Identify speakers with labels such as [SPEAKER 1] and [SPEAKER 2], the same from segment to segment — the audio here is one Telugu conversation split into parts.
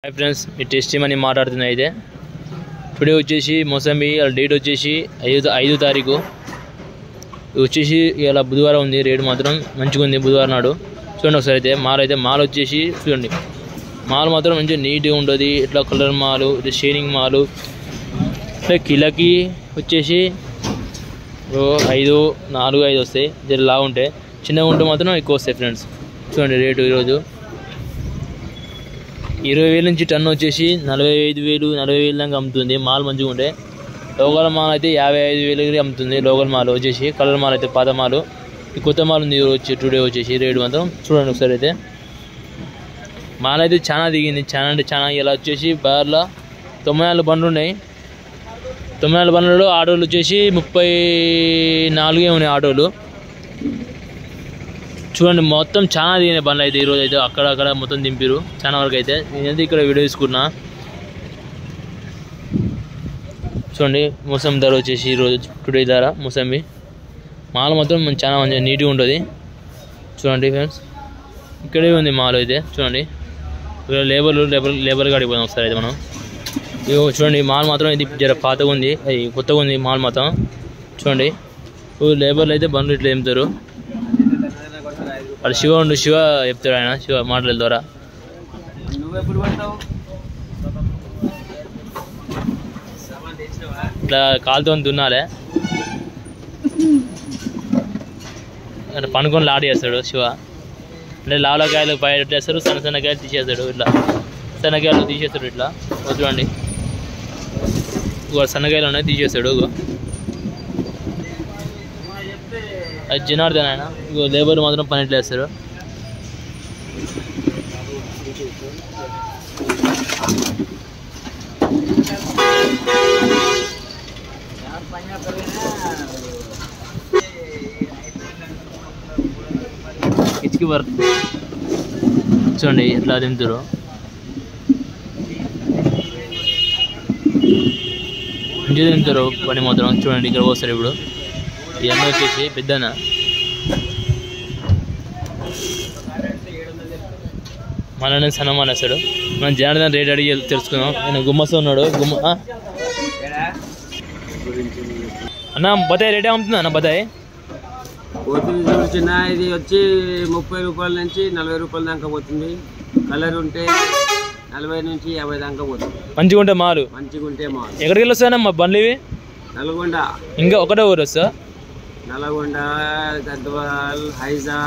[SPEAKER 1] हाय फ्रेंड्स टेस्टी मनी माట్లాడుతున్నా అయితే టుడే వచ్చేసి మోసంబి డేట్ వచ్చేసి 5 తారీఖు వచ్చేసి ఇలా బుధవారం ఉంది రేట్ మాత్రం మంచిగా ఉంది బుధవారం నాడు చూడండి ఒకసారి అయితే మాల్ వచ్చేసి చూడండి మాల్ మాత్రం మంచి నీట్ గా ఉంటది ఇట్లా కలర్ మాల్ ఇది షేడింగ్ మాల్ ఇట్లా కిలోకి వచ్చేసి 4-5 వస్తాయి జర లా ఉంటాయి చిన్నగా ఉంటే మాత్రం ఎక్కువ వస్తాయి ఫ్రెండ్స్ చూడండి రేటు ఈ రోజు 20,000 నుంచి టన్ వచ్చేసి 45,000 దాకా అమ్ముతుంది మాల్ మంచిగా ఉంటే లోకల్ మాల్ అయితే 55,000 అమ్ముతుంది లోకల్ మాల్ వచ్చేసి కలర్ మాల్ అయితే పాత మాల్ ఈ కొత్త మాల్ ఉంది టుడే వచ్చేసి రేట్ మాత్రం చూడండి ఒకసారి అయితే మాల్ అయితే చాలా దిగింది చాలా అంటే చాలా ఇలా వచ్చేసి బార్లో 94 బండ్లు ఉన్నాయి 94 బండ్లలో ఆటోలు వచ్చేసి 34 ఉన్నాయి ఆటోలు చూడండి మొత్తం చాలా దిగిన బండ్లు అయితే ఈరోజు అయితే అక్కడ మొత్తం దింపిరు చాలా వరకు అయితే నేనైతే ఇక్కడ వీడియో తీసుకున్నా చూడండి మోసంబి ధర వచ్చేసి ఈరోజు టుడే ధర మోసంబి మాల్ మొత్తం చాలా మంచిగా నీట్గా ఉంటుంది చూడండి ఫ్రెండ్స్ ఇక్కడే ఉంది మాల్ అయితే చూడండి ఇక్కడ లేబర్ కాడికి పోదాం ఒకసారి అయితే మనం ఇగో చూడండి మాల్ మాత్రం ఇది జర పాతగా ఉంది అది కొత్తగా ఉంది మాల్ మాత్రం చూడండి లేబర్లు అయితే బండ్లు ఇట్లా ఏముతారు శివ చెప్తాడు ఆయన శివ మాటల ద్వారా ఇట్లా కాలుతో దున్నాలే అంటే పనుకొని లాడి చేస్తాడు శివ అంటే లావలకాయలు పై వేస్తారు సన్నకాయలు తీసేస్తాడు ఇట్లా సన్నకాయలు తీసేస్తాడు ఇట్లా చూడండి సన్నకాయలు ఉన్నాయి తీసేస్తాడు అది జనార్దన్ ఆయన ఇగో లేబర్ మాత్రం పని ఎట్లా వేస్తారు ఇచ్చుకి వర్క్ చూడండి ఎట్లా తింటారు మంచిగా తింటారు పని మాత్రం చూడండి ఇక్కడ వస్తారు ఇప్పుడు ఇవన్నీ వచ్చేసి పెద్దనా మననే సన్నమాన్ వేస్తాడు మనం జనార్దన్ రేట్ అడిగి తెలుసుకుందాం నేను గుమ్మస్తా ఉన్నాడు అన్న బతాయి రేట్ అమ్ముతుందా అన్న బతాయి
[SPEAKER 2] చిన్న ఇది వచ్చి 30 రూపాయల నుంచి 40 రూపాయల దాకా పోతుంది కలర్ ఉంటే 40 నుంచి 50 దాకా పోతుంది
[SPEAKER 1] మంచిగా ఉంటే మాలు ఎక్కడికి వెళ్ళొస్తానమ్మా బండ్లు ఇవి
[SPEAKER 2] నల్గొండ
[SPEAKER 1] ఇంకా ఒకటే ఊరు వస్తా
[SPEAKER 2] నల్గొండ గద్వాల్ హైజా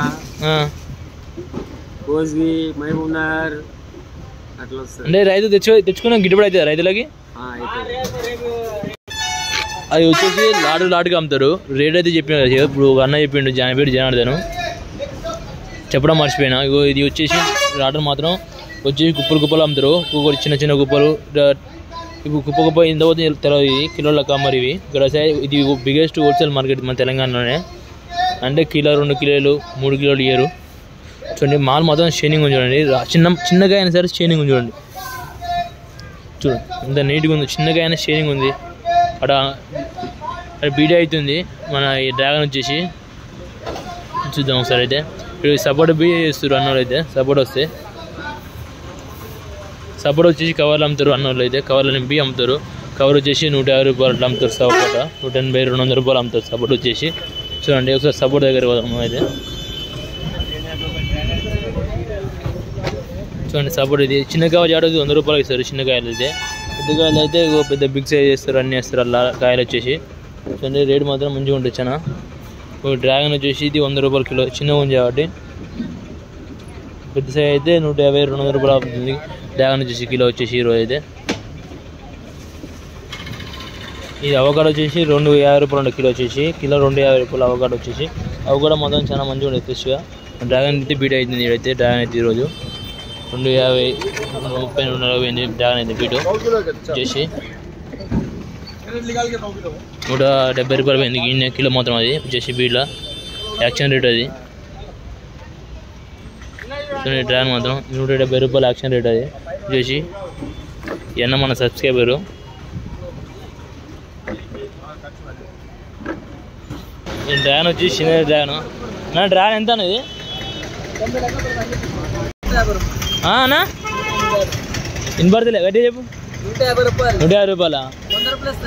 [SPEAKER 2] కోజ్వి మహబూబ్నగర్ అట్లా వస్తుంది
[SPEAKER 1] అంటే రైతు తెచ్చుకున్న గిట్టుబడి అవుతుంది రైతులకి అది వచ్చేసి లాడుగా అమ్ముతారు రేట్ అయితే చెప్పిన ఇప్పుడు ఒక అన్న చెప్పిండు పేరు జనార్దను చెప్పడం మర్చిపోయినా ఇగో ఇది వచ్చేసి లాడు మాత్రం వచ్చేసి కుప్పలు అమ్ముతారు చిన్న గుప్పలు ఇప్పుడు కుప్ప ఇంత తెలియదు కిలోల మరి ఇవి ఇక్కడ ఇది బిగ్గెస్ట్ హోల్సేల్ మార్కెట్ మన తెలంగాణలోనే అంటే కిలో 2 కిలోలు 3 కిలోలు ఇయ్యరు చూడండి మాల్ మాత్రం షైనింగ్ ఉంది చూడండి చిన్నగా అయినా సరే షైనింగ్ ఉంది చూడండి ఇంత నీట్గా ఉంది చిన్నగా అయినా షైనింగ్ ఉంది అక్కడ బీడీ అవుతుంది మన ఈ డ్రాగన్ వచ్చేసి చూద్దాం ఒకసారి అయితే ఇప్పుడు సపోర్ట్ బీ చేస్తారు అన్నోళ్ళు అయితే సపోర్ట్ వస్తే సపోర్ట్ వచ్చేసి కవర్లు అమ్ముతారు అన్నోళ్ళు అయితే కవర్లు నింపి అమ్ముతారు కవర్ వచ్చేసి 150 రూపాయలు అట్లా అమ్ముతారు సపోర్ట్ 180-200 రూపాయలు అమ్ముతారు సపోర్ట్ వచ్చేసి చూడండి ఒకసారి సపోర్ట్ దగ్గర పోదాం అయితే చూడండి సపోర్ట్ ఇది చిన్న కాయ ఆడదు 100 రూపాయలు ఇస్తారు చిన్న కాయలు అయితే పెద్ద కాయలు అయితే పెద్ద బిగ్ సైజ్ చేస్తారు అన్నీ వేస్తారు అలా కాయలు వచ్చేసి చూడండి రేట్ మాత్రం మంచిగా ఉంటుంది చాలా డ్రాగన్ వచ్చేసి ఇది 100 రూపాయలు కిలో చిన్నగా ఉంది కాబట్టి పెద్ద సైజ్ అయితే 150-200 రూపాయలు అవుతుంది డ్రాగన్ వచ్చేసి కిలో వచ్చేసి ఈరోజు అయితే ఇది అవకాడో వచ్చేసి 250 రూపాయలు కిలో వచ్చేసి కిలో 250 రూపాయలు అవకాడో వచ్చేసి అవకాడో మాత్రం చాలా మంచిగా ఉంటుంది ఫ్రెష్గా డ్రాగన్ అయితే బీట్ అవుతుంది ఇదైతే డ్రాగన్ అయితే ఈరోజు 250-30-40 డ్రాగన్ అయితే బీటు వచ్చేసి 170 రూపాయలు పోయింది గిన్నె కిలో మాత్రం అది వచ్చేసి బీట్లో యాక్షన్ రేట్ అది డ్రాగన్ మాత్రం 170 రూపాయలు యాక్షన్ రేట్ అది వచ్చేసి ఎన్న మన సబ్స్క్రైబరు డ్రాగన్ వచ్చి చిన్న డ్రాగన్ నా డ్రాగన్ ఎంత అనేది వినపడతలే గట్టి చెప్పు.
[SPEAKER 2] 150 రూపాయలు.
[SPEAKER 1] 150 రూపాయలా?
[SPEAKER 2] 100 ప్లస్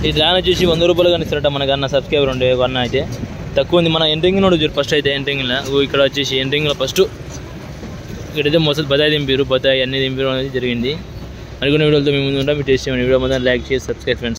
[SPEAKER 1] ఈ డ్రాన్ వచ్చేసి 100 రూపాయలు కానీ ఇస్తారట మనకు అన్న సబ్స్క్రైబర్ ఉండే ఒక అన్న అయితే. తక్కువ ఉంది. మన ఎంట్రింగ్ నోడు చూడు ఫస్ట్ అయితే ఎంట్రింగ్లో. ఇక్కడ వచ్చేసి ఎంట్రింగ్లో ఫస్ట్ ఇక్కడైతే మొదలు బతాయి దింపారు, బతాయి అన్నీ దింపారు అనేది జరిగింది. మరికొన్ని వీడియోలతో మీ ముందు ఉంటాం. మీరు టేస్ట్ చేయండి. వీడియో మొదలు లైక్ చేసి సబ్స్క్రైబ్ ఫ్రెండ్స్.